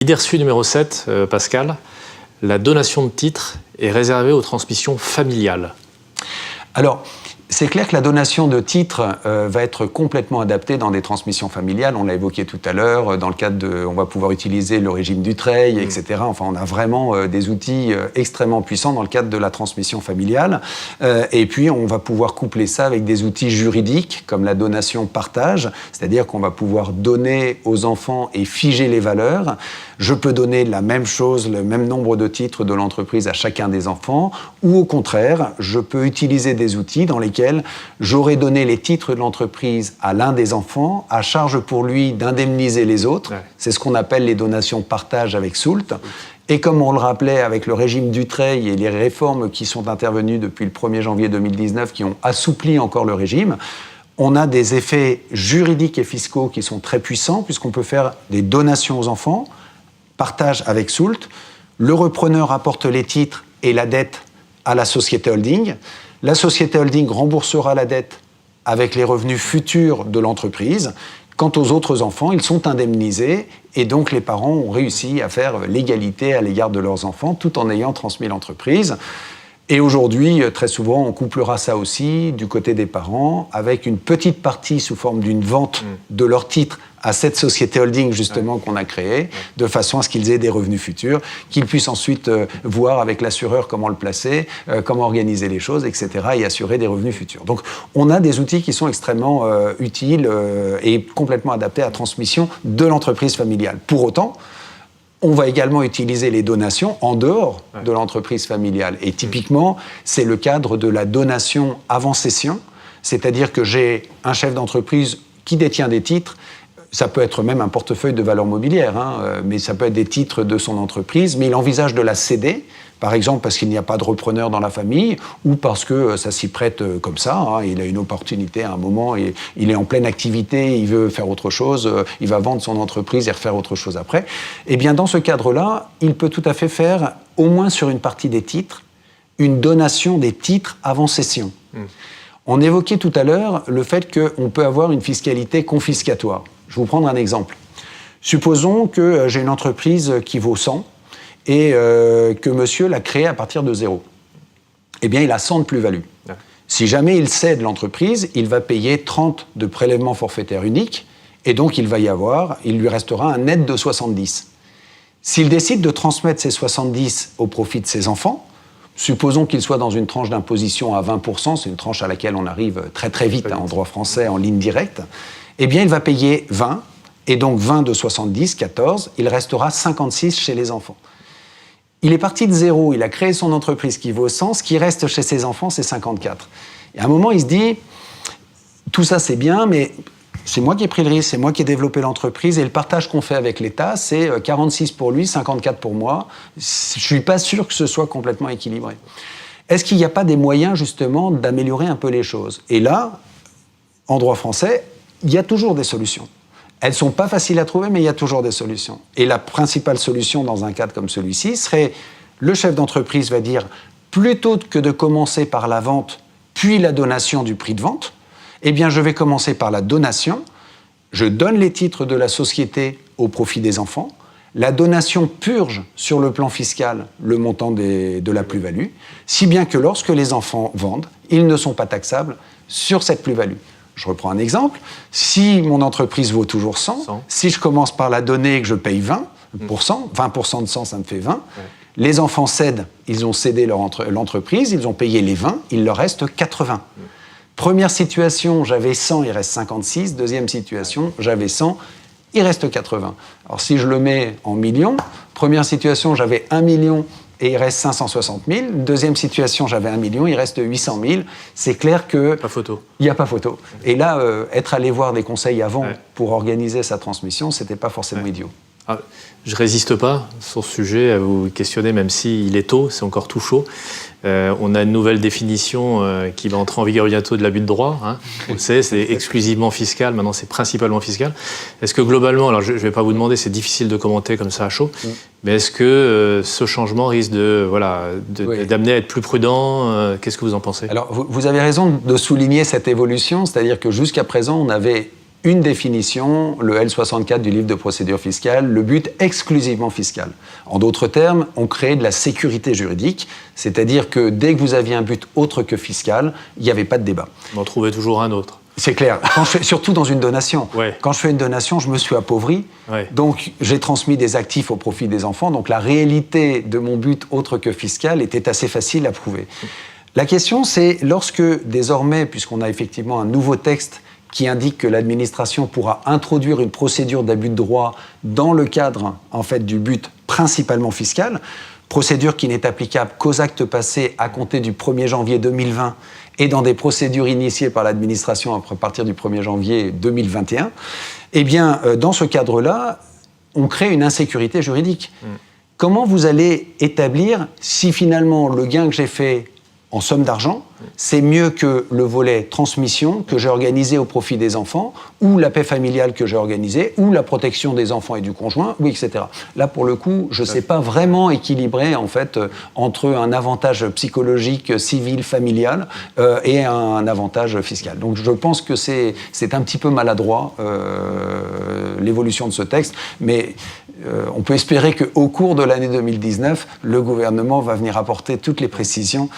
Idée reçue numéro 7, Pascal, la donation de titres est réservée aux transmissions familiales. Alors, c'est clair que la donation de titres va être complètement adaptée dans des transmissions familiales. On l'a évoqué tout à l'heure, dans le cadre de... On va pouvoir utiliser le régime Dutreil, etc. Enfin, on a vraiment des outils extrêmement puissants dans le cadre de la transmission familiale. Et puis, on va pouvoir coupler ça avec des outils juridiques, comme la donation-partage, c'est-à-dire qu'on va pouvoir donner aux enfants et figer les valeurs. Je peux donner la même chose, le même nombre de titres de l'entreprise à chacun des enfants, ou au contraire, je peux utiliser des outils dans lesquels j'aurais donné les titres de l'entreprise à l'un des enfants, à charge pour lui d'indemniser les autres. Ouais. C'est ce qu'on appelle les donations partage avec Soult. Et comme on le rappelait avec le régime Dutreil et les réformes qui sont intervenues depuis le 1er janvier 2019, qui ont assoupli encore le régime, on a des effets juridiques et fiscaux qui sont très puissants, puisqu'on peut faire des donations aux enfants, partage avec Soult, le repreneur apporte les titres et la dette à la société holding. La société holding remboursera la dette avec les revenus futurs de l'entreprise. Quant aux autres enfants, ils sont indemnisés et donc les parents ont réussi à faire l'égalité à l'égard de leurs enfants tout en ayant transmis l'entreprise. Et aujourd'hui, très souvent, on couplera ça aussi du côté des parents avec une petite partie sous forme d'une vente de leurs titres à cette société holding justement qu'on a créée, de façon à ce qu'ils aient des revenus futurs, qu'ils puissent ensuite voir avec l'assureur comment le placer, comment organiser les choses, etc. et assurer des revenus futurs. Donc on a des outils qui sont extrêmement utiles et complètement adaptés à la transmission de l'entreprise familiale. Pour autant, on va également utiliser les donations en dehors de l'entreprise familiale. Et typiquement, c'est le cadre de la donation avant cession, c'est-à-dire que j'ai un chef d'entreprise qui détient des titres. Ça peut être même un portefeuille de valeurs mobilières, mais ça peut être des titres de son entreprise, mais il envisage de la céder, par exemple parce qu'il n'y a pas de repreneur dans la famille, ou parce que ça s'y prête comme ça, il a une opportunité à un moment, et il est en pleine activité, il veut faire autre chose, il va vendre son entreprise et refaire autre chose après. Eh bien, dans ce cadre-là, il peut tout à fait faire, au moins sur une partie des titres, une donation des titres avant cession. On évoquait tout à l'heure le fait qu'on peut avoir une fiscalité confiscatoire. Je vais vous prendre un exemple. Supposons que j'ai une entreprise qui vaut 100 et que monsieur l'a créée à partir de 0. Eh bien, il a 100 de plus-value. Ouais. Si jamais il cède l'entreprise, il va payer 30 de prélèvement forfaitaire unique et donc il lui restera un net de 70. S'il décide de transmettre ces 70 au profit de ses enfants, supposons qu'il soit dans une tranche d'imposition à 20%, c'est une tranche à laquelle on arrive très très vite en droit français, en ligne directe, eh bien, il va payer 20, et donc 20 de 70, 14, il restera 56 chez les enfants. Il est parti de 0, il a créé son entreprise qui vaut 100, ce qui reste chez ses enfants, c'est 54. Et à un moment, il se dit, tout ça c'est bien, mais c'est moi qui ai pris le risque, c'est moi qui ai développé l'entreprise, et le partage qu'on fait avec l'État, c'est 46 pour lui, 54 pour moi. Je ne suis pas sûr que ce soit complètement équilibré. Est-ce qu'il n'y a pas des moyens, justement, d'améliorer un peu les choses? Et là, en droit français, il y a toujours des solutions. Elles ne sont pas faciles à trouver, mais il y a toujours des solutions. Et la principale solution dans un cadre comme celui-ci serait, le chef d'entreprise va dire, plutôt que de commencer par la vente, puis la donation du prix de vente, eh bien je vais commencer par la donation, je donne les titres de la société au profit des enfants, la donation purge sur le plan fiscal le montant de la plus-value, si bien que lorsque les enfants vendent, ils ne sont pas taxables sur cette plus-value. Je reprends un exemple. Si mon entreprise vaut toujours 100, si je commence par la donner et que je paye 20%, 20% de 100, ça me fait 20. Ouais. Les enfants cèdent, ils ont cédé l'entreprise, ils ont payé les 20, il leur reste 80. Ouais. Première situation, j'avais 100, il reste 56. Deuxième situation, j'avais 100, il reste 80. Alors si je le mets en millions, première situation, j'avais 1 million et il reste 560 000. Deuxième situation, j'avais 1 million, il reste 800 000. C'est clair que... Pas photo. Il n'y a pas photo. Et là, être allé voir des conseils avant pour organiser sa transmission, ce n'était pas forcément idiot. Ah, je ne résiste pas sur ce sujet à vous questionner, même s'il est tôt, c'est encore tout chaud. On a une nouvelle définition qui va entrer en vigueur bientôt de l'abus de droit. On le sait, c'est exclusivement fiscal, maintenant c'est principalement fiscal. Est-ce que globalement, alors je ne vais pas vous demander, c'est difficile de commenter comme ça à chaud, mais est-ce que ce changement risque d'amener à être plus prudent? Qu'est-ce que vous en pensez? Alors vous avez raison de souligner cette évolution, c'est-à-dire que jusqu'à présent, on avait une définition, le L64 du livre de procédure fiscale, le but exclusivement fiscal. En d'autres termes, on crée de la sécurité juridique, c'est-à-dire que dès que vous aviez un but autre que fiscal, il n'y avait pas de débat. On en trouvait toujours un autre. C'est clair, surtout dans une donation. Ouais. Quand je fais une donation, je me suis appauvri, donc j'ai transmis des actifs au profit des enfants, donc la réalité de mon but autre que fiscal était assez facile à prouver. La question, c'est lorsque désormais, puisqu'on a effectivement un nouveau texte qui indique que l'administration pourra introduire une procédure d'abus de droit dans le cadre en fait, du but principalement fiscal, procédure qui n'est applicable qu'aux actes passés à compter du 1er janvier 2020 et dans des procédures initiées par l'administration à partir du 1er janvier 2021, eh bien, dans ce cadre-là, on crée une insécurité juridique. Comment vous allez établir si finalement le gain que j'ai fait en somme d'argent, c'est mieux que le volet transmission que j'ai organisé au profit des enfants, ou la paix familiale que j'ai organisée, ou la protection des enfants et du conjoint, ou etc. Là, pour le coup, je ne sais pas vraiment équilibrer en fait, entre un avantage psychologique, civil, familial, et un avantage fiscal. Donc je pense que c'est un petit peu maladroit, l'évolution de ce texte, mais on peut espérer qu'au cours de l'année 2019, le gouvernement va venir apporter toutes les précisions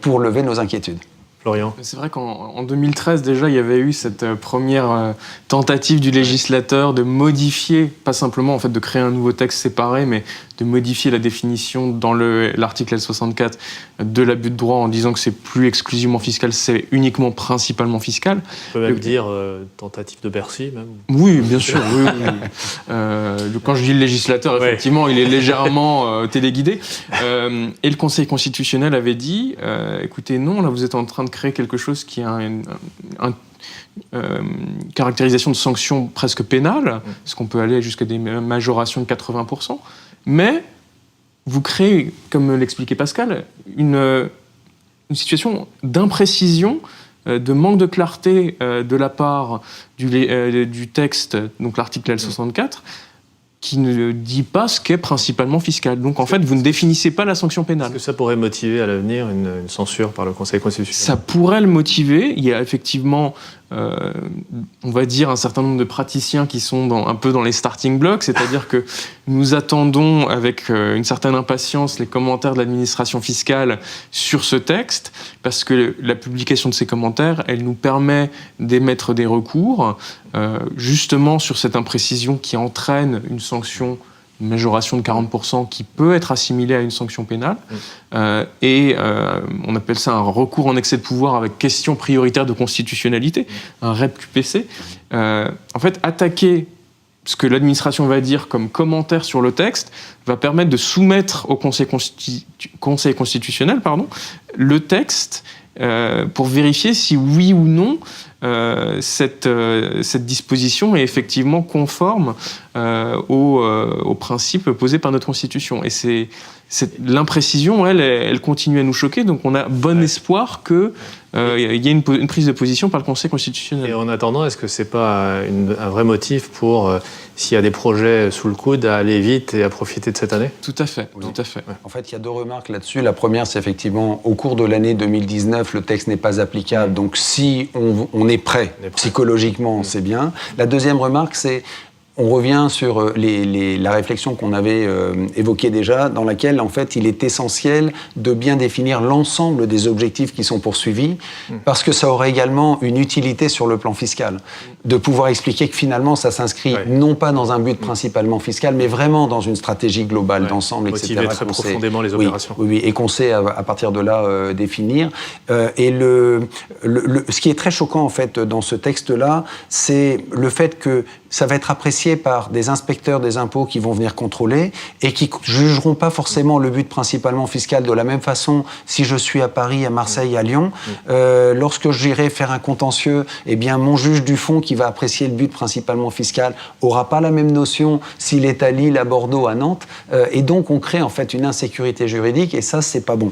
pour lever nos inquiétudes. Florian. C'est vrai qu'en 2013, déjà, il y avait eu cette première tentative du législateur de modifier, pas simplement en fait, de créer un nouveau texte séparé, mais de modifier la définition dans l'article L64 de l'abus de droit en disant que c'est plus exclusivement fiscal, c'est uniquement principalement fiscal. On peut même dire tentative de Bercy, même. Oui, bien sûr. Oui. Quand je dis le législateur, effectivement, il est légèrement téléguidé. Et le Conseil constitutionnel avait dit, écoutez, non, là, vous êtes en train de créer quelque chose qui a une caractérisation de sanction presque pénale, parce qu'on peut aller jusqu'à des majorations de 80%, mais vous créez, comme l'expliquait Pascal, une situation d'imprécision, de manque de clarté de la part du texte, donc l'article L64, qui ne dit pas ce qu'est principalement fiscal. Donc en fait, vous ne définissez pas la sanction pénale. Est-ce que ça pourrait motiver à l'avenir une censure par le Conseil constitutionnel ? Ça pourrait le motiver. Il y a effectivement, on va dire, un certain nombre de praticiens qui sont un peu dans les starting blocks, c'est-à-dire que nous attendons avec une certaine impatience les commentaires de l'administration fiscale sur ce texte, parce que la publication de ces commentaires, elle nous permet d'émettre des recours, justement sur cette imprécision qui entraîne une sanction, une majoration de 40% qui peut être assimilée à une sanction pénale. On appelle ça un recours en excès de pouvoir avec question prioritaire de constitutionnalité, un REP-QPC. En fait, attaquer ce que l'administration va dire comme commentaire sur le texte va permettre de soumettre au Conseil constitutionnel le texte pour vérifier si oui ou non cette disposition est effectivement conforme aux principes posés par notre Constitution. Et l'imprécision, elle continue à nous choquer, donc on a bon espoir qu'il y ait une prise de position par le Conseil constitutionnel. Et en attendant, est-ce que ce n'est pas un vrai motif pour, s'il y a des projets sous le coude, à aller vite et à profiter de cette année ? Tout à fait, oui. Tout à fait. En fait, il y a deux remarques là-dessus. La première, c'est effectivement, au cours de l'année 2019, le texte n'est pas applicable, donc si on est prêt, psychologiquement, c'est bien. La deuxième remarque, c'est on revient sur la réflexion qu'on avait évoquée déjà, dans laquelle, en fait, il est essentiel de bien définir l'ensemble des objectifs qui sont poursuivis, parce que ça aurait également une utilité sur le plan fiscal, de pouvoir expliquer que finalement, ça s'inscrit non pas dans un but principalement fiscal, mais vraiment dans une stratégie globale d'ensemble, etc. Motiver très profondément les opérations. Oui, et qu'on sait à partir de là définir. Et ce qui est très choquant, en fait, dans ce texte-là, c'est le fait que ça va être apprécié par des inspecteurs des impôts qui vont venir contrôler et qui jugeront pas forcément le but principalement fiscal de la même façon si je suis à Paris, à Marseille, à Lyon. Lorsque j'irai faire un contentieux, eh bien mon juge du fond qui va apprécier le but principalement fiscal aura pas la même notion s'il est à Lille, à Bordeaux, à Nantes. Et donc on crée en fait une insécurité juridique et ça c'est pas bon.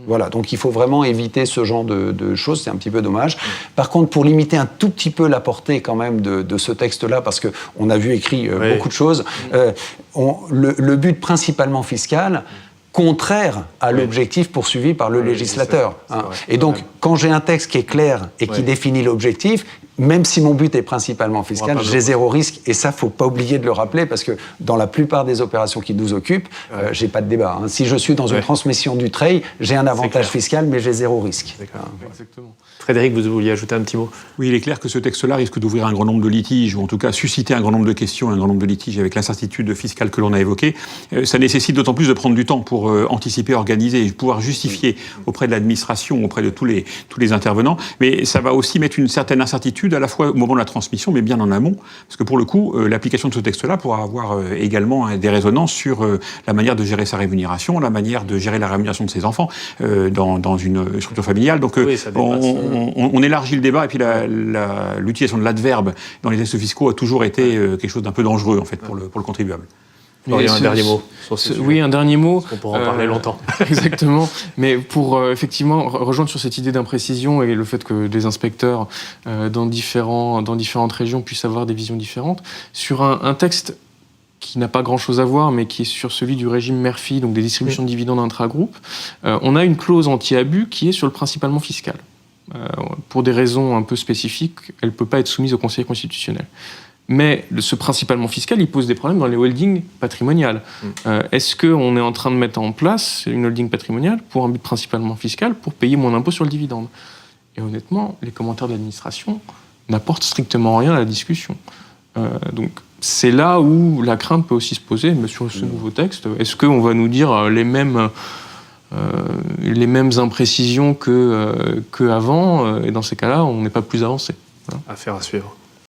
Voilà, donc il faut vraiment éviter ce genre de choses, c'est un petit peu dommage. Par contre, pour limiter un tout petit peu la portée quand même de ce texte-là, parce qu'on a vu écrit beaucoup de choses, le but principalement fiscal, contraire à l'objectif poursuivi par le législateur. Hein. Et donc, quand j'ai un texte qui est clair et qui définit l'objectif, même si mon but est principalement fiscal, j'ai zéro risque. Et ça, faut pas oublier de le rappeler, parce que dans la plupart des opérations qui nous occupent, j'ai pas de débat. Hein. Si je suis dans une transmission du trade, j'ai un avantage fiscal, mais j'ai zéro risque. Exactement. Frédéric, vous vouliez ajouter un petit mot? Oui, il est clair que ce texte-là risque d'ouvrir un grand nombre de litiges, ou en tout cas susciter un grand nombre de questions, un grand nombre de litiges avec l'incertitude fiscale que l'on a évoquée. Ça nécessite d'autant plus de prendre du temps pour anticiper, organiser et pouvoir justifier auprès de l'administration, auprès de tous les intervenants. Mais ça va aussi mettre une certaine incertitude à la fois au moment de la transmission, mais bien en amont, parce que pour le coup, l'application de ce texte-là pourra avoir également des résonances sur la manière de gérer sa rémunération, la manière de gérer la rémunération de ses enfants dans une structure familiale. Donc on élargit le débat, et puis l'utilisation de l'adverbe dans les textes fiscaux a toujours été quelque chose d'un peu dangereux en fait pour le contribuable. Un dernier mot sur ce sujet. Oui, un dernier mot. On pourra en parler longtemps. Exactement. Mais pour effectivement rejoindre sur cette idée d'imprécision et le fait que des inspecteurs dans différentes régions puissent avoir des visions différentes, sur un texte qui n'a pas grand-chose à voir, mais qui est sur celui du régime Murphy, donc des distributions de dividendes intra-groupe, on a une clause anti-abus qui est sur le principalement fiscal. Pour des raisons un peu spécifiques, elle ne peut pas être soumise au Conseil constitutionnel. Mais ce principalement fiscal, il pose des problèmes dans les holdings patrimoniales. Est-ce qu'on est en train de mettre en place une holding patrimoniale pour un but principalement fiscal, pour payer moins d'impôts sur le dividende? Et honnêtement, les commentaires de l'administration n'apportent strictement rien à la discussion. Donc c'est là où la crainte peut aussi se poser, mais sur ce nouveau texte, est-ce qu'on va nous dire les mêmes imprécisions qu'avant, et dans ces cas-là, on n'est pas plus avancé. Affaire à suivre.